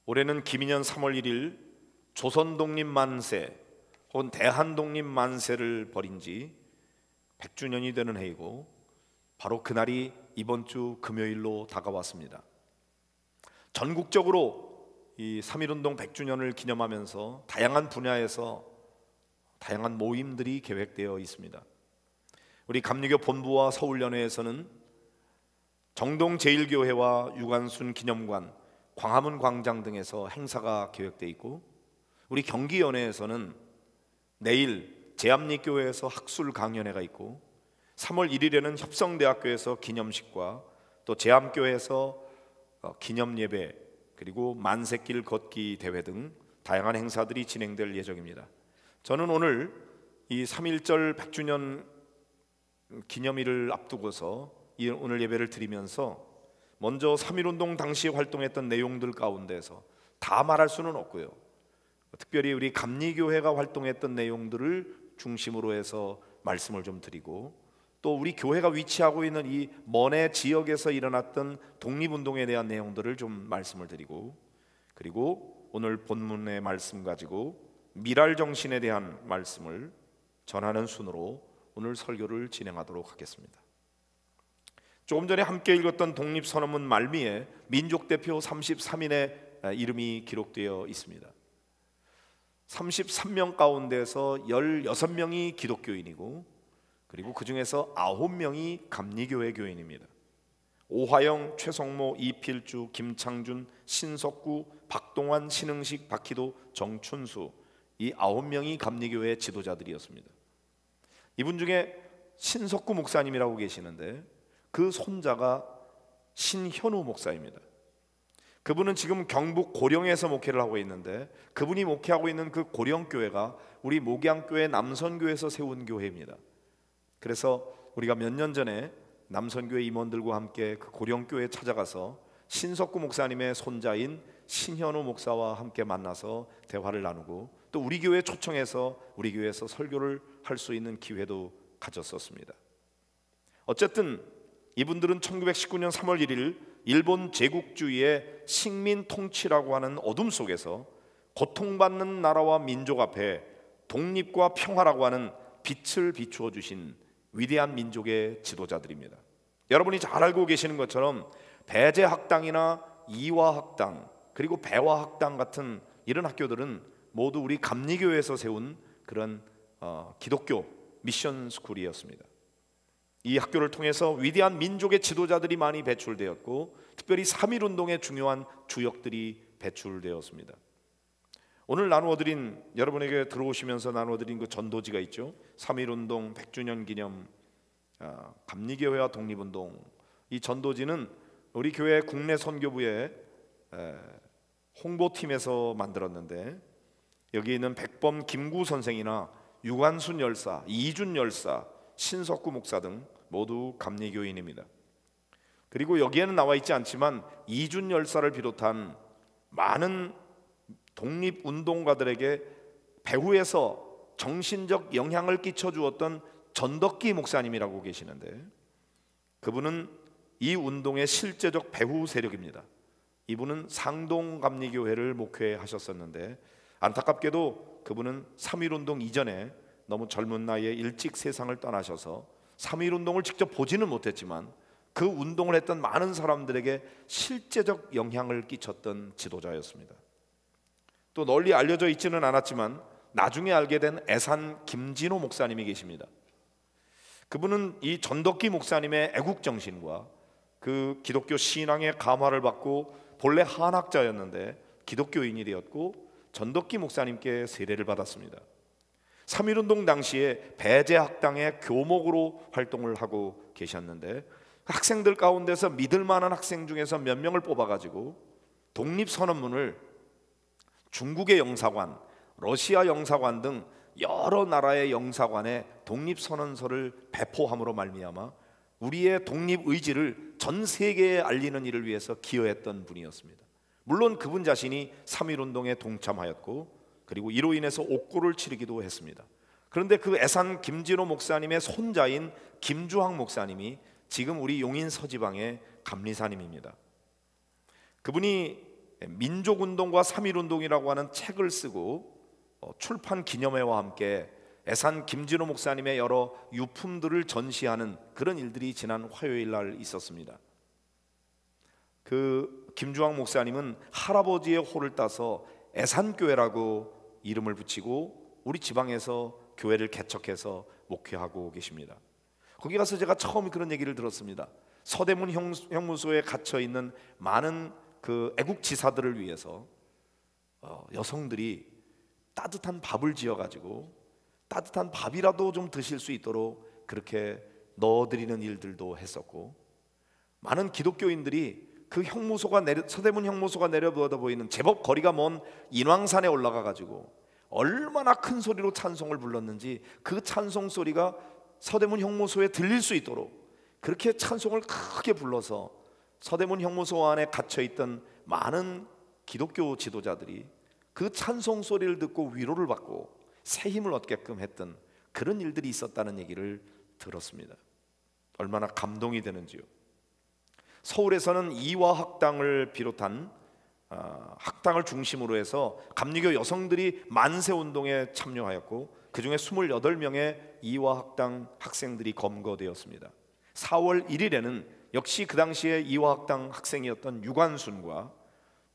올해는 기민년 3월 1일 조선독립만세 혹은 대한독립만세를 벌인 지 100주년이 되는 해이고, 바로 그날이 이번 주 금요일로 다가왔습니다. 전국적으로 이 3.1운동 100주년을 기념하면서 다양한 분야에서 다양한 모임들이 계획되어 있습니다. 우리 감리교 본부와 서울연회에서는 정동제일교회와 유관순 기념관, 광화문 광장 등에서 행사가 계획되어 있고, 우리 경기연회에서는 내일 제암리교회에서 학술 강연회가 있고, 3월 1일에는 협성대학교에서 기념식과 또 제암교회에서 기념예배, 그리고 만세길 걷기 대회 등 다양한 행사들이 진행될 예정입니다. 저는 오늘 이 3.1절 100주년 기념일을 앞두고서 오늘 예배를 드리면서 먼저 3.1운동 당시 활동했던 내용들 가운데서 다 말할 수는 없고요, 특별히 우리 감리교회가 활동했던 내용들을 중심으로 해서 말씀을 좀 드리고, 또 우리 교회가 위치하고 있는 이 먼해 지역에서 일어났던 독립운동에 대한 내용들을 좀 말씀을 드리고, 그리고 오늘 본문의 말씀 가지고 미랄정신에 대한 말씀을 전하는 순으로 오늘 설교를 진행하도록 하겠습니다. 조금 전에 함께 읽었던 독립선언문 말미에 민족대표 33인의 이름이 기록되어 있습니다. 33명 가운데서 16명이 기독교인이고, 그리고 그 중에서 9명이 감리교회 교인입니다. 오화영, 최성모, 이필주, 김창준, 신석구, 박동환, 신흥식, 박희도, 정춘수, 이 9명이 감리교회 지도자들이었습니다. 이분 중에 신석구 목사님이라고 계시는데 그 손자가 신현우 목사입니다. 그분은 지금 경북 고령에서 목회를 하고 있는데, 그분이 목회하고 있는 그 고령교회가 우리 목양교회 남선교회에서 세운 교회입니다. 그래서 우리가 몇 년 전에 남선교회 임원들과 함께 그 고령교회에 찾아가서 신석구 목사님의 손자인 신현우 목사와 함께 만나서 대화를 나누고, 또 우리 교회에 초청해서 우리 교회에서 설교를 할 수 있는 기회도 가졌었습니다. 어쨌든 이분들은 1919년 3월 1일 일본 제국주의의 식민 통치라고 하는 어둠 속에서 고통받는 나라와 민족 앞에 독립과 평화라고 하는 빛을 비추어 주신 위대한 민족의 지도자들입니다. 여러분이 잘 알고 계시는 것처럼 배제학당이나 이화학당, 그리고 배화학당 같은 이런 학교들은 모두 우리 감리교회에서 세운 그런 기독교 미션 스쿨이었습니다. 이 학교를 통해서 위대한 민족의 지도자들이 많이 배출되었고, 특별히 3.1운동의 중요한 주역들이 배출되었습니다. 오늘 나누어드린, 여러분에게 들어오시면서 나누어드린 그 전도지가 있죠. 3.1운동 100주년 기념 감리교회와 독립운동. 이 전도지는 우리 교회 국내 선교부의 홍보팀에서 만들었는데, 여기 있는 백범 김구 선생이나 유관순 열사, 이준 열사, 신석구 목사 등 모두 감리교인입니다. 그리고 여기에는 나와 있지 않지만 이준 열사를 비롯한 많은 독립운동가들에게 배후에서 정신적 영향을 끼쳐주었던 전덕기 목사님이라고 계시는데, 그분은 이 운동의 실제적 배후 세력입니다. 이분은 상동감리교회를 목회하셨었는데, 안타깝게도 그분은 3.1운동 이전에 너무 젊은 나이에 일찍 세상을 떠나셔서 3.1운동을 직접 보지는 못했지만 그 운동을 했던 많은 사람들에게 실제적 영향을 끼쳤던 지도자였습니다. 또 널리 알려져 있지는 않았지만 나중에 알게 된 애산 김진호 목사님이 계십니다. 그분은 이 전덕기 목사님의 애국정신과 그 기독교 신앙의 감화를 받고 본래 한학자였는데 기독교인이 되었고, 전덕기 목사님께 세례를 받았습니다. 3.1운동 당시에 배제학당의 교목으로 활동을 하고 계셨는데, 학생들 가운데서 믿을 만한 학생 중에서 몇 명을 뽑아가지고 독립선언문을 중국의 영사관, 러시아 영사관 등 여러 나라의 영사관에 독립선언서를 배포함으로 말미암아 우리의 독립의지를 전 세계에 알리는 일을 위해서 기여했던 분이었습니다. 물론 그분 자신이 3.1운동에 동참하였고, 그리고 이로 인해서 옥고를 치르기도 했습니다. 그런데 그 애산 김진호 목사님의 손자인 김주학 목사님이 지금 우리 용인 서지방의 감리사님입니다. 그분이 민족운동과 3.1운동이라고 하는 책을 쓰고 출판 기념회와 함께 애산 김진호 목사님의 여러 유품들을 전시하는 그런 일들이 지난 화요일 날 있었습니다. 그 김주왕 목사님은 할아버지의 호를 따서 애산교회라고 이름을 붙이고 우리 지방에서 교회를 개척해서 목회하고 계십니다. 거기 가서 제가 처음 그런 얘기를 들었습니다. 서대문 형무소에 갇혀 있는 많은 그 애국 지사들을 위해서 여성들이 따뜻한 밥을 지어가지고 따뜻한 밥이라도 좀 드실 수 있도록 그렇게 넣어드리는 일들도 했었고, 많은 기독교인들이 그 서대문 형무소가 내려보다 보이는 제법 거리가 먼 인왕산에 올라가가지고 얼마나 큰 소리로 찬송을 불렀는지 그 찬송 소리가 서대문 형무소에 들릴 수 있도록 그렇게 찬송을 크게 불러서 서대문 형무소 안에 갇혀있던 많은 기독교 지도자들이 그 찬송 소리를 듣고 위로를 받고 새 힘을 얻게끔 했던 그런 일들이 있었다는 얘기를 들었습니다. 얼마나 감동이 되는지요. 서울에서는 이화학당을 비롯한 학당을 중심으로 해서 감리교 여성들이 만세운동에 참여하였고 그 중에 28명의 이화학당 학생들이 검거되었습니다. 4월 1일에는 역시 그 당시에 이화학당 학생이었던 유관순과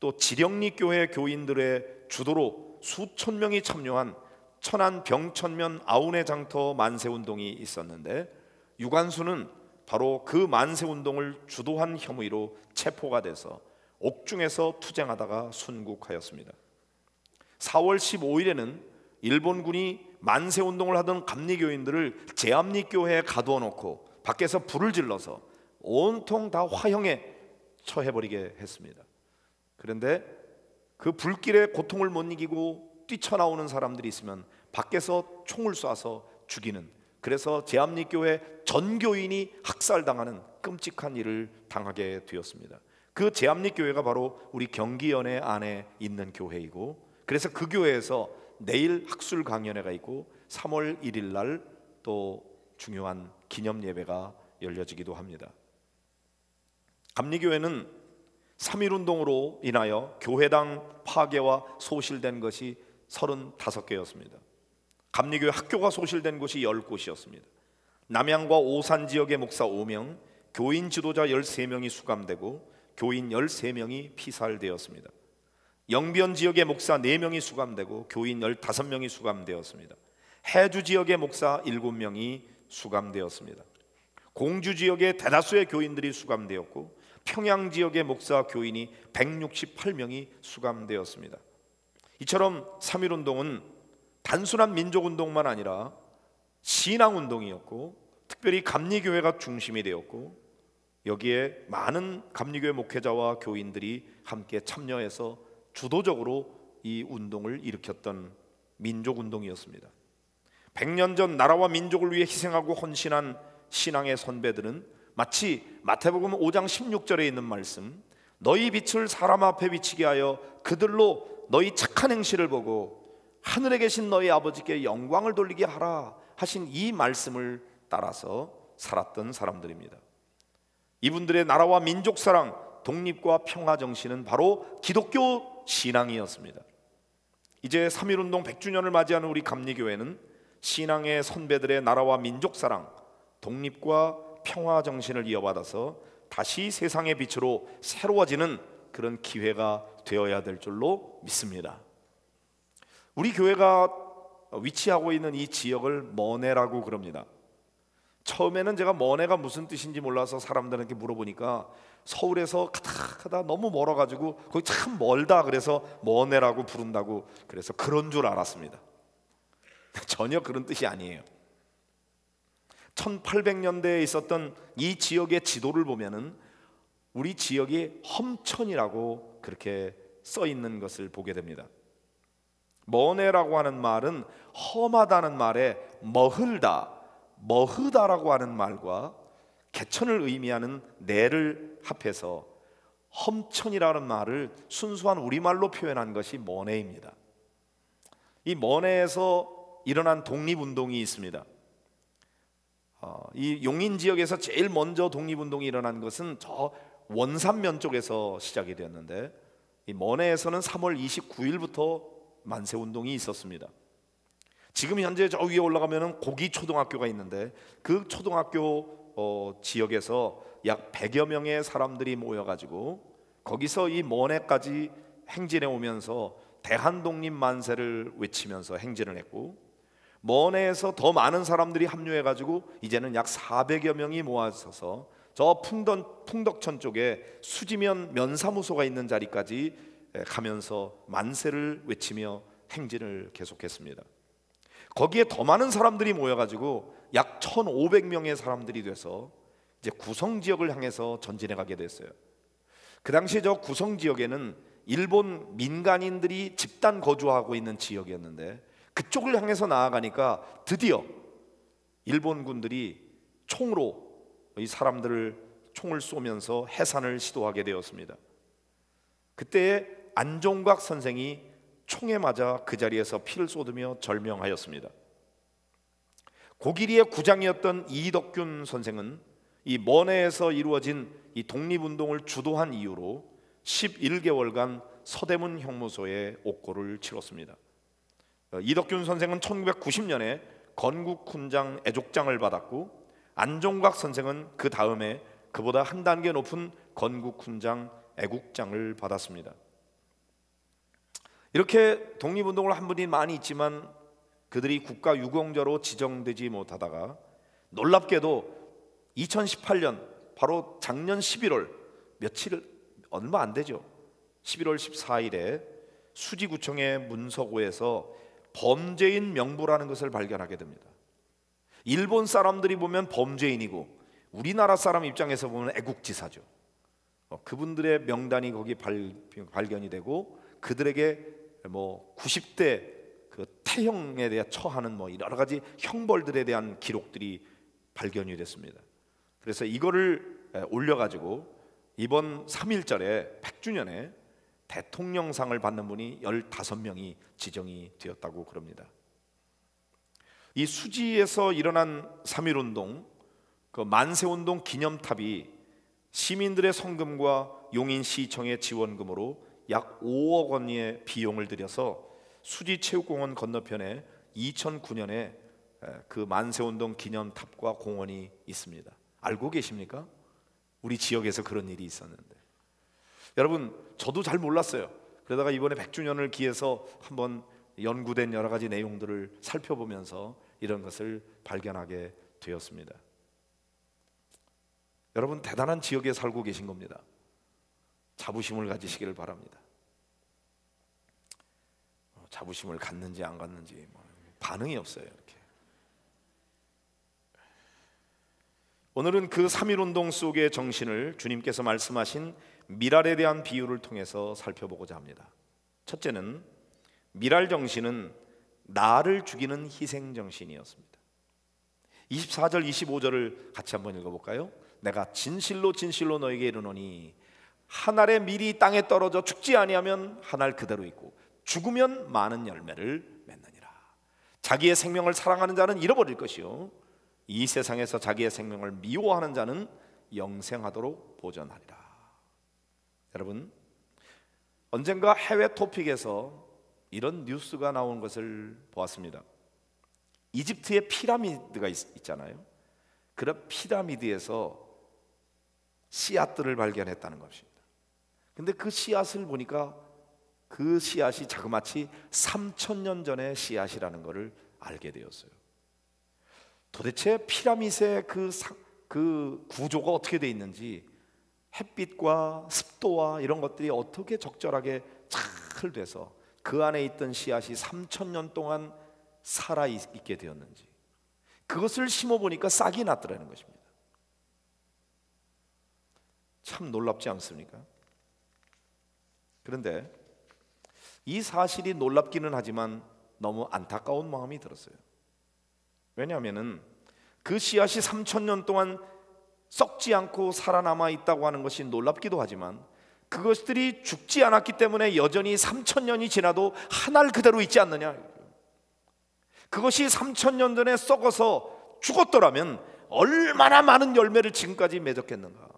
또 지령리교회 교인들의 주도로 수천 명이 참여한 천안 병천면 아우네 장터 만세운동이 있었는데, 유관순은 바로 그 만세운동을 주도한 혐의로 체포가 돼서 옥중에서 투쟁하다가 순국하였습니다. 4월 15일에는 일본군이 만세운동을 하던 감리교인들을 제암리교회에 가두어 놓고 밖에서 불을 질러서 온통 다 화형에 처해버리게 했습니다. 그런데 그 불길의 고통을 못 이기고 뛰쳐나오는 사람들이 있으면 밖에서 총을 쏴서 죽이는, 그래서 제암리교회 전교인이 학살당하는 끔찍한 일을 당하게 되었습니다. 그 제암리교회가 바로 우리 경기연회 안에 있는 교회이고, 그래서 그 교회에서 내일 학술 강연회가 있고 3월 1일 날 또 중요한 기념 예배가 열려지기도 합니다. 감리교회는 3.1운동으로 인하여 교회당 파괴와 소실된 것이 35개였습니다. 감리교회 학교가 소실된 곳이 10곳이었습니다. 남양과 오산 지역의 목사 5명, 교인 지도자 13명이 수감되고 교인 13명이 피살되었습니다. 영변 지역의 목사 4명이 수감되고 교인 15명이 수감되었습니다. 해주 지역의 목사 7명이 수감되었습니다. 공주 지역의 대다수의 교인들이 수감되었고 평양 지역의 목사 교인이 168명이 수감되었습니다. 이처럼 3.1운동은 단순한 민족운동만 아니라 신앙운동이었고 특별히 감리교회가 중심이 되었고 여기에 많은 감리교회 목회자와 교인들이 함께 참여해서 주도적으로 이 운동을 일으켰던 민족운동이었습니다. 100년 전 나라와 민족을 위해 희생하고 헌신한 신앙의 선배들은 마치 마태복음 5장 16절에 있는 말씀, 너희 빛을 사람 앞에 비치게 하여 그들로 너희 착한 행실을 보고 하늘에 계신 너희 아버지께 영광을 돌리게 하라 하신 이 말씀을 따라서 살았던 사람들입니다. 이분들의 나라와 민족 사랑, 독립과 평화 정신은 바로 기독교 신앙이었습니다. 이제 3.1운동 100주년을 맞이하는 우리 감리교회는 신앙의 선배들의 나라와 민족 사랑, 독립과 평화 정신을 이어받아서 다시 세상의 빛으로 새로워지는 그런 기회가 되어야 될 줄로 믿습니다. 우리 교회가 위치하고 있는 이 지역을 머네라고 그럽니다. 처음에는 제가 머네가 무슨 뜻인지 몰라서 사람들에게 물어보니까 서울에서 가다 너무 멀어가지고 거기 참 멀다 그래서 머네라고 부른다고, 그래서 그런 줄 알았습니다. 전혀 그런 뜻이 아니에요. 1800년대에 있었던 이 지역의 지도를 보면은 우리 지역이 험천이라고 그렇게 써 있는 것을 보게 됩니다. 머네라고 하는 말은 험하다는 말에 머흐다라고 하는 말과 개천을 의미하는 내를 합해서 험천이라는 말을 순수한 우리말로 표현한 것이 머네입니다. 이 머네에서 일어난 독립운동이 있습니다. 이 용인 지역에서 제일 먼저 독립운동이 일어난 것은 저 원산면 쪽에서 시작이 되었는데, 이 머네에서는 3월 29일부터 만세운동이 있었습니다. 지금 현재 저 위에 올라가면 고기 초등학교가 있는데 그 초등학교 지역에서 약 100여 명의 사람들이 모여가지고 거기서 이 머네까지 행진해 오면서 대한독립 만세를 외치면서 행진을 했고, 머네에서 더 많은 사람들이 합류해가지고 이제는 약 400여 명이 모아서서 저 풍덕천 쪽에 수지면 면사무소가 있는 자리까지 가면서 만세를 외치며 행진을 계속했습니다. 거기에 더 많은 사람들이 모여가지고 약 1,500명의 사람들이 돼서 이제 구성 지역을 향해서 전진해 가게 됐어요. 그 당시에 저 구성 지역에는 일본 민간인들이 집단 거주하고 있는 지역이었는데 그쪽을 향해서 나아가니까 드디어 일본군들이 총으로 이 사람들을 총을 쏘면서 해산을 시도하게 되었습니다. 그때 안종각 선생이 총에 맞아 그 자리에서 피를 쏟으며 절명하였습니다. 고기리의 구장이었던 이덕균 선생은 이 머네에서 이루어진 이 독립운동을 주도한 이유로 11개월간 서대문 형무소에 옥고를 치렀습니다. 이덕균 선생은 1990년에 건국훈장 애족장을 받았고, 안종각 선생은 그 다음에 그보다 한 단계 높은 건국훈장 애국장을 받았습니다. 이렇게 독립운동을 한 분이 많이 있지만 그들이 국가유공자로 지정되지 못하다가 놀랍게도 2018년 바로 작년 11월 며칠 얼마 안 되죠. 11월 14일에 수지구청의 문서고에서 범죄인 명부라는 것을 발견하게 됩니다. 일본 사람들이 보면 범죄인이고 우리나라 사람 입장에서 보면 애국지사죠. 그분들의 명단이 거기 발견이 되고 그들에게 90대 그 태형에 대해 처하는 여러 가지 형벌들에 대한 기록들이 발견이 됐습니다. 그래서 이거를 올려가지고 이번 3.1절에 100주년에 대통령상을 받는 분이 15명이 지정이 되었다고 그럽니다. 이 수지에서 일어난 3.1운동, 그 만세운동 기념탑이 시민들의 성금과 용인시청의 지원금으로 약 5억 원의 비용을 들여서 수지체육공원 건너편에 2009년에 그 만세운동 기념탑과 공원이 있습니다. 알고 계십니까? 우리 지역에서 그런 일이 있었는데, 여러분 저도 잘 몰랐어요. 그러다가 이번에 100주년을 기해서 한번 연구된 여러 가지 내용들을 살펴보면서 이런 것을 발견하게 되었습니다. 여러분 대단한 지역에 살고 계신 겁니다. 자부심을 가지시기를 바랍니다. 자부심을 갖는지 안 갖는지 반응이 없어요. 이렇게. 오늘은 그 3.1운동 속의 정신을 주님께서 말씀하신 미랄에 대한 비유를 통해서 살펴보고자 합니다. 첫째는 미랄 정신은 나를 죽이는 희생 정신이었습니다. 24절 25절을 같이 한번 읽어볼까요? 내가 진실로 진실로 너에게 이르노니 한 알의 밀이 땅에 떨어져 죽지 아니하면 한 알 그대로 있고 죽으면 많은 열매를 맺느니라. 자기의 생명을 사랑하는 자는 잃어버릴 것이요 이 세상에서 자기의 생명을 미워하는 자는 영생하도록 보전하리라. 여러분 언젠가 해외 토픽에서 이런 뉴스가 나온 것을 보았습니다. 이집트의 피라미드가 있잖아요. 그런 피라미드에서 씨앗들을 발견했다는 것입니다. 근데 그 씨앗을 보니까 그 씨앗이 자그마치 3,000년 전의 씨앗이라는 것을 알게 되었어요. 도대체 피라미드의 그 구조가 어떻게 되어 있는지, 햇빛과 습도와 이런 것들이 어떻게 적절하게 잘 돼서 그 안에 있던 씨앗이 3,000년 동안 살아있게 되었는지, 그것을 심어보니까 싹이 났더라는 것입니다. 참 놀랍지 않습니까? 그런데 이 사실이 놀랍기는 하지만 너무 안타까운 마음이 들었어요. 왜냐하면 그 씨앗이 3,000년 동안 썩지 않고 살아남아 있다고 하는 것이 놀랍기도 하지만 그것들이 죽지 않았기 때문에 여전히 3,000년이 지나도 한 알 그대로 있지 않느냐. 그것이 3,000년 전에 썩어서 죽었더라면 얼마나 많은 열매를 지금까지 맺었겠는가.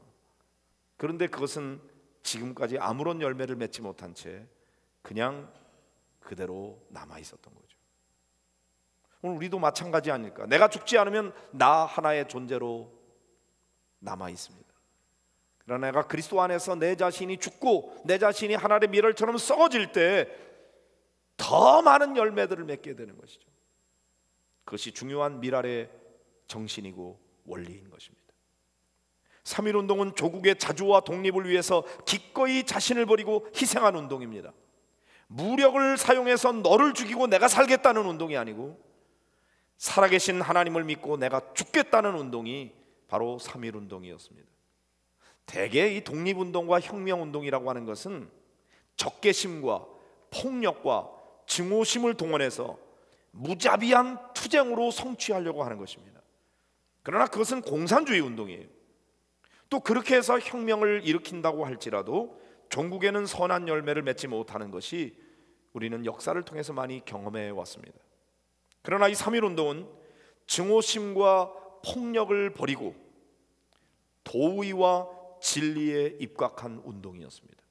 그런데 그것은 지금까지 아무런 열매를 맺지 못한 채 그냥 그대로 남아 있었던 거죠. 오늘 우리도 마찬가지 아닐까? 내가 죽지 않으면 나 하나의 존재로 남아 있습니다. 그러나 내가 그리스도 안에서 내 자신이 죽고 내 자신이 하나의 밀월처럼 썩어질 때 더 많은 열매들을 맺게 되는 것이죠. 그것이 중요한 밀알의 정신이고 원리인 것입니다. 3.1운동은 조국의 자주와 독립을 위해서 기꺼이 자신을 버리고 희생한 운동입니다. 무력을 사용해서 너를 죽이고 내가 살겠다는 운동이 아니고 살아계신 하나님을 믿고 내가 죽겠다는 운동이 바로 3.1운동이었습니다. 대개 이 독립운동과 혁명운동이라고 하는 것은 적개심과 폭력과 증오심을 동원해서 무자비한 투쟁으로 성취하려고 하는 것입니다. 그러나 그것은 공산주의 운동이에요. 또 그렇게 해서 혁명을 일으킨다고 할지라도 종국에는 선한 열매를 맺지 못하는 것이 우리는 역사를 통해서 많이 경험해 왔습니다. 그러나 이 3.1운동은 증오심과 폭력을 버리고 도의와 진리에 입각한 운동이었습니다.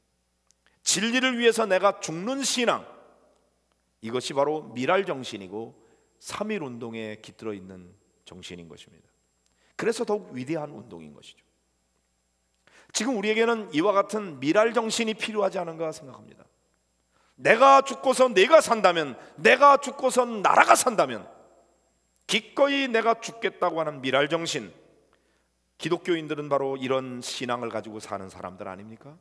진리를 위해서 내가 죽는 신앙, 이것이 바로 밀알 정신이고 3.1운동에 깃들어 있는 정신인 것입니다. 그래서 더욱 위대한 운동인 것이죠. 지금 우리에게는 이와 같은 밀알 정신이 필요하지 않은가 생각합니다. 내가 죽고서 내가 산다면, 내가 죽고서 나라가 산다면, 기꺼이 내가 죽겠다고 하는 밀알 정신, 기독교인들은 바로 이런 신앙을 가지고 사는 사람들 아닙니까?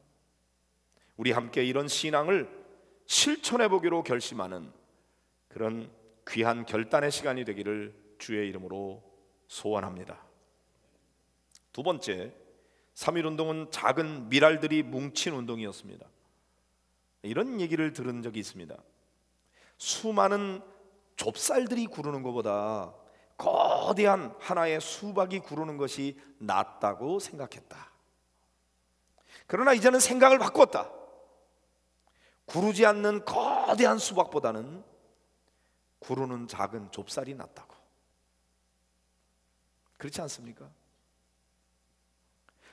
우리 함께 이런 신앙을 실천해 보기로 결심하는 그런 귀한 결단의 시간이 되기를 주의 이름으로 소원합니다. 두 번째, 3.1운동은 작은 밀알들이 뭉친 운동이었습니다. 이런 얘기를 들은 적이 있습니다. 수많은 좁쌀들이 구르는 것보다 거대한 하나의 수박이 구르는 것이 낫다고 생각했다. 그러나 이제는 생각을 바꿨다. 구르지 않는 거대한 수박보다는 구르는 작은 좁쌀이 낫다고. 그렇지 않습니까?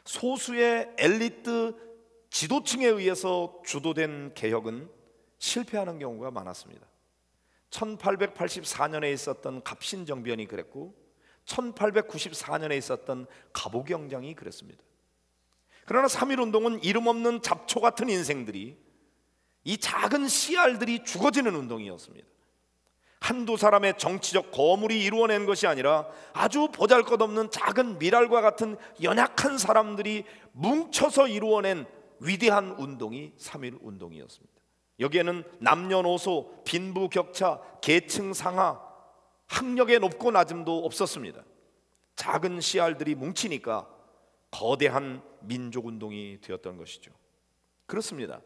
소수의 엘리트 지도층에 의해서 주도된 개혁은 실패하는 경우가 많았습니다. 1884년에 있었던 갑신정변이 그랬고 1894년에 있었던 갑오경장이 그랬습니다. 그러나 3.1운동은 이름 없는 잡초 같은 인생들이, 이 작은 씨알들이 죽어지는 운동이었습니다. 한두 사람의 정치적 거물이 이루어낸 것이 아니라 아주 보잘것없는 작은 밀알과 같은 연약한 사람들이 뭉쳐서 이루어낸 위대한 운동이 3.1운동이었습니다. 여기에는 남녀노소, 빈부격차, 계층 상하, 학력의 높고 낮음도 없었습니다. 작은 씨알들이 뭉치니까 거대한 민족운동이 되었던 것이죠. 그렇습니다.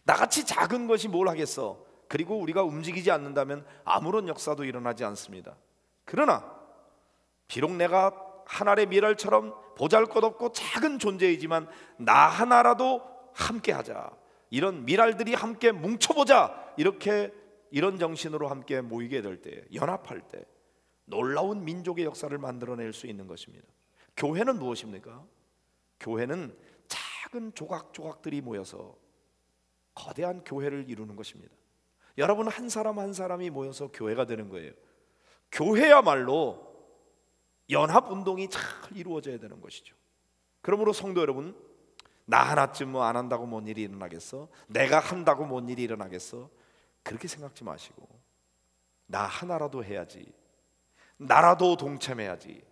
나같이 작은 것이 뭘 하겠어? 그리고 우리가 움직이지 않는다면 아무런 역사도 일어나지 않습니다. 그러나 비록 내가 한 알의 밀알처럼 보잘것없고 작은 존재이지만 나 하나라도 함께하자, 이런 밀알들이 함께 뭉쳐보자, 이런 정신으로 함께 모이게 될 때, 연합할 때 놀라운 민족의 역사를 만들어낼 수 있는 것입니다. 교회는 무엇입니까? 교회는 작은 조각조각들이 모여서 거대한 교회를 이루는 것입니다. 여러분, 한 사람 한 사람이 모여서 교회가 되는 거예요. 교회야말로 연합운동이 잘 이루어져야 되는 것이죠. 그러므로 성도 여러분, 나 하나쯤 뭐 안 한다고 뭔 일이 일어나겠어? 내가 한다고 뭔 일이 일어나겠어? 그렇게 생각지 마시고 나 하나라도 해야지, 나라도 동참해야지,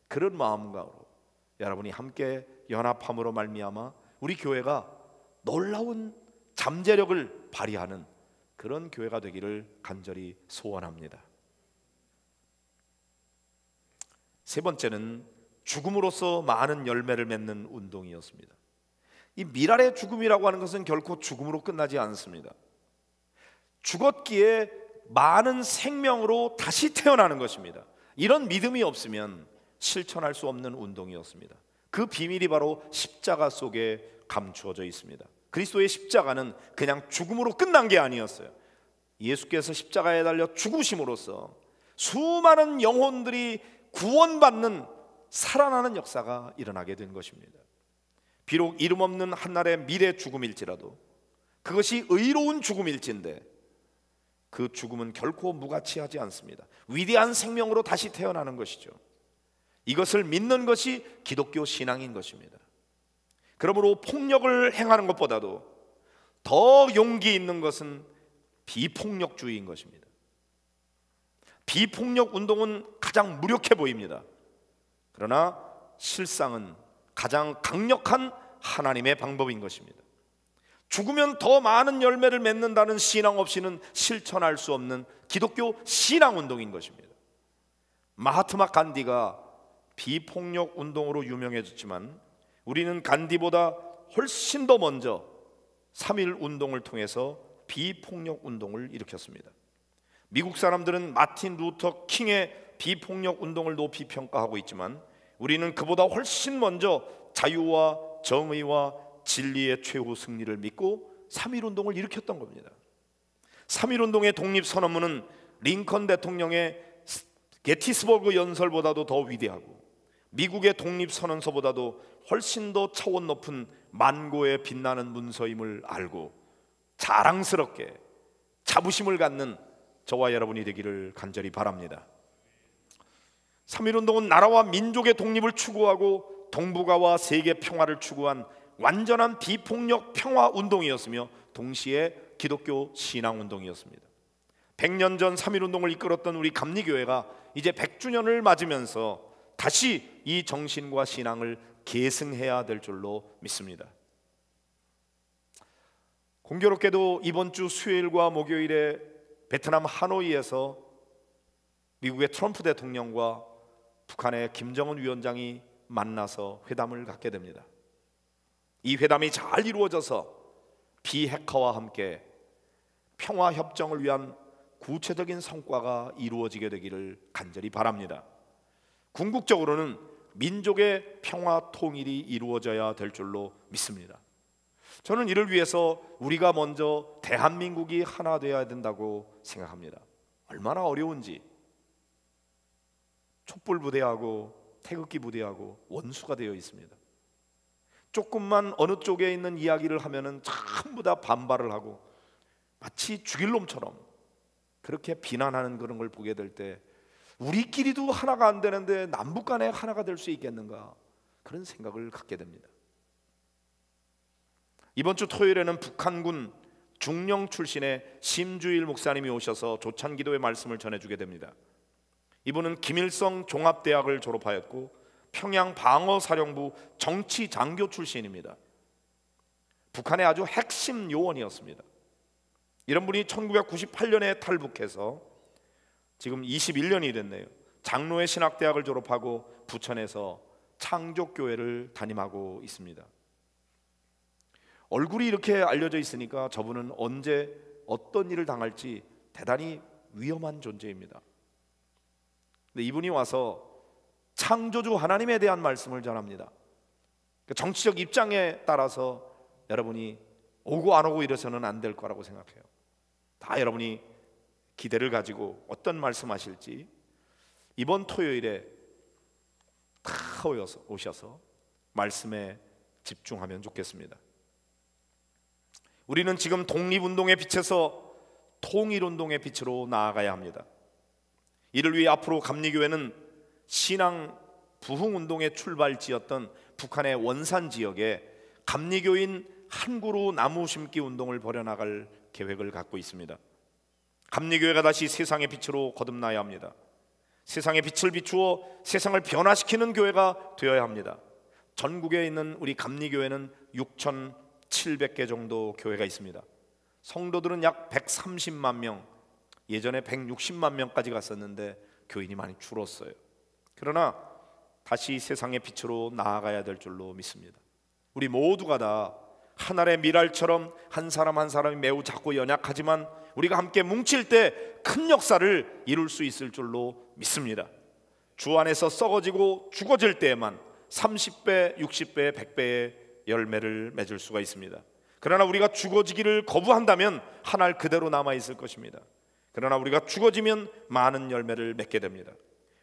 그런 마음으로 여러분이 함께 연합함으로 말미암아 우리 교회가 놀라운 잠재력을 발휘하는 그런 교회가 되기를 간절히 소원합니다. 세 번째는 죽음으로써 많은 열매를 맺는 운동이었습니다. 이 밀알의 죽음이라고 하는 것은 결코 죽음으로 끝나지 않습니다. 죽었기에 많은 생명으로 다시 태어나는 것입니다. 이런 믿음이 없으면 실천할 수 없는 운동이었습니다. 그 비밀이 바로 십자가 속에 감추어져 있습니다. 그리스도의 십자가는 그냥 죽음으로 끝난 게 아니었어요. 예수께서 십자가에 달려 죽으심으로써 수많은 영혼들이 구원받는 살아나는 역사가 일어나게 된 것입니다. 비록 이름 없는 한날의 미래 죽음일지라도 그것이 의로운 죽음일진데 그 죽음은 결코 무가치하지 않습니다. 위대한 생명으로 다시 태어나는 것이죠. 이것을 믿는 것이 기독교 신앙인 것입니다. 그러므로 폭력을 행하는 것보다도 더 용기 있는 것은 비폭력주의인 것입니다. 비폭력 운동은 가장 무력해 보입니다. 그러나 실상은 가장 강력한 하나님의 방법인 것입니다. 죽으면 더 많은 열매를 맺는다는 신앙 없이는 실천할 수 없는 기독교 신앙 운동인 것입니다. 마하트마 간디가 비폭력 운동으로 유명해졌지만 우리는 간디보다 훨씬 더 먼저 3.1 운동을 통해서 비폭력 운동을 일으켰습니다. 미국 사람들은 마틴 루터 킹의 비폭력 운동을 높이 평가하고 있지만 우리는 그보다 훨씬 먼저 자유와 정의와 진리의 최후 승리를 믿고 3.1 운동을 일으켰던 겁니다. 3.1 운동의 독립선언문은 링컨 대통령의 게티스버그 연설보다도 더 위대하고 미국의 독립선언서보다도 훨씬 더 차원 높은 만고에 빛나는 문서임을 알고 자랑스럽게 자부심을 갖는 저와 여러분이 되기를 간절히 바랍니다. 3.1 운동은 나라와 민족의 독립을 추구하고 동북아와 세계 평화를 추구한 완전한 비폭력 평화 운동이었으며 동시에 기독교 신앙 운동이었습니다. 100년 전 3.1 운동을 이끌었던 우리 감리교회가 이제 100주년을 맞으면서 다시 이 정신과 신앙을 계승해야 될 줄로 믿습니다. 공교롭게도 이번 주 수요일과 목요일에 베트남 하노이에서 미국의 트럼프 대통령과 북한의 김정은 위원장이 만나서 회담을 갖게 됩니다. 이 회담이 잘 이루어져서 비핵화와 함께 평화협정을 위한 구체적인 성과가 이루어지게 되기를 간절히 바랍니다. 궁극적으로는 민족의 평화 통일이 이루어져야 될 줄로 믿습니다. 저는 이를 위해서 우리가 먼저 대한민국이 하나 되어야 된다고 생각합니다. 얼마나 어려운지. 촛불부대하고 태극기 부대하고 원수가 되어 있습니다. 조금만 어느 쪽에 있는 이야기를 하면은 전부 다 반발을 하고 마치 죽일 놈처럼 그렇게 비난하는 그런 걸 보게 될 때 우리끼리도 하나가 안 되는데 남북 간에 하나가 될 수 있겠는가, 그런 생각을 갖게 됩니다. 이번 주 토요일에는 북한군 중령 출신의 심주일 목사님이 오셔서 조찬기도의 말씀을 전해주게 됩니다. 이분은 김일성 종합대학을 졸업하였고 평양 방어사령부 정치장교 출신입니다. 북한의 아주 핵심 요원이었습니다. 이런 분이 1998년에 탈북해서 지금 21년이 됐네요. 장로회 신학대학을 졸업하고 부천에서 창족교회를 담임하고 있습니다. 얼굴이 이렇게 알려져 있으니까 저분은 언제 어떤 일을 당할지 대단히 위험한 존재입니다. 근데 이분이 와서 창조주 하나님에 대한 말씀을 전합니다. 정치적 입장에 따라서 여러분이 오고 안 오고 이래서는 안 될 거라고 생각해요. 다 여러분이 기대를 가지고 어떤 말씀하실지 이번 토요일에 다 오셔서 말씀에 집중하면 좋겠습니다. 우리는 지금 독립운동의 빛에서 통일운동의 빛으로 나아가야 합니다. 이를 위해 앞으로 감리교회는 신앙 부흥운동의 출발지였던 북한의 원산 지역에 감리교인 한 그루 나무 심기 운동을 벌여나갈 계획을 갖고 있습니다. 감리교회가 다시 세상의 빛으로 거듭나야 합니다. 세상의 빛을 비추어 세상을 변화시키는 교회가 되어야 합니다. 전국에 있는 우리 감리교회는 6,700개 정도 교회가 있습니다. 성도들은 약 130만 명, 예전에 160만 명까지 갔었는데 교인이 많이 줄었어요. 그러나 다시 세상의 빛으로 나아가야 될 줄로 믿습니다. 우리 모두가 다 하늘의 미랄처럼 한 사람 한 사람이 매우 작고 연약하지만 우리가 함께 뭉칠 때 큰 역사를 이룰 수 있을 줄로 믿습니다. 주 안에서 썩어지고 죽어질 때에만 30배, 60배, 100배의 열매를 맺을 수가 있습니다. 그러나 우리가 죽어지기를 거부한다면 한 알 그대로 남아있을 것입니다. 그러나 우리가 죽어지면 많은 열매를 맺게 됩니다.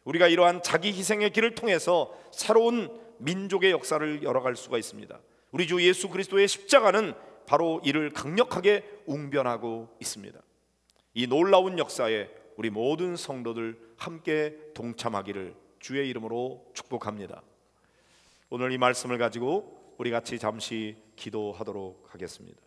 우리가 이러한 자기 희생의 길을 통해서 새로운 민족의 역사를 열어갈 수가 있습니다. 우리 주 예수 그리스도의 십자가는 바로 이를 강력하게 웅변하고 있습니다. 이 놀라운 역사에 우리 모든 성도들 함께 동참하기를 주의 이름으로 축복합니다. 오늘 이 말씀을 가지고 우리 같이 잠시 기도하도록 하겠습니다.